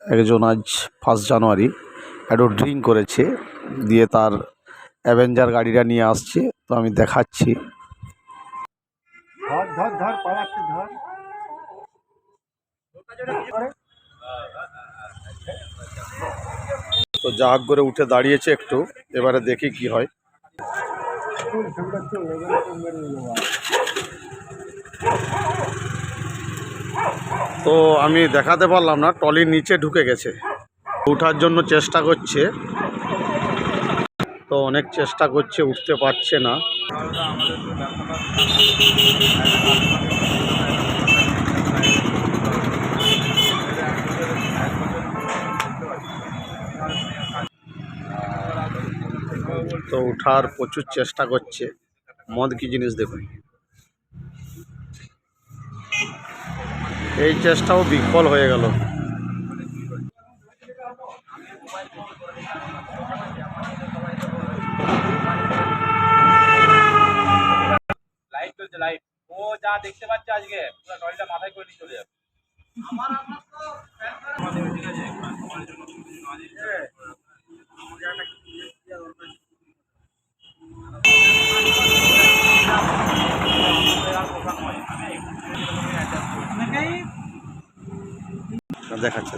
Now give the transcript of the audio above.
একজন আজ 1 জানুয়ারি একটু ড্রিঙ্ক করেছে, দিয়ে তার অ্যাভেঞ্জার গাড়িটা নিয়ে আসছে। তো আমি দেখাচ্ছি। তো জাহাজ করে উঠে দাঁড়িয়েছে একটু, এবারে দেখি কি হয়। তো আমি দেখাতে পারলাম না, ট্রলির নিচে ঢুকে গেছে, ওঠার জন্য চেষ্টা করছে। তো অনেক চেষ্টা করছে, উঠতে পারছে না। তো উঠার প্রচুর চেষ্টা করছে। মদ কি জিনিস দেখুন, এই চেষ্টাও বিফল হয়ে গেল। লাইট চলছে, লাইট ও যা দেখতে পাচ্ছে আজকে পুরো টলিটা মাথায় করে নিয়ে চলে যাবে। দেখাচ্ছে।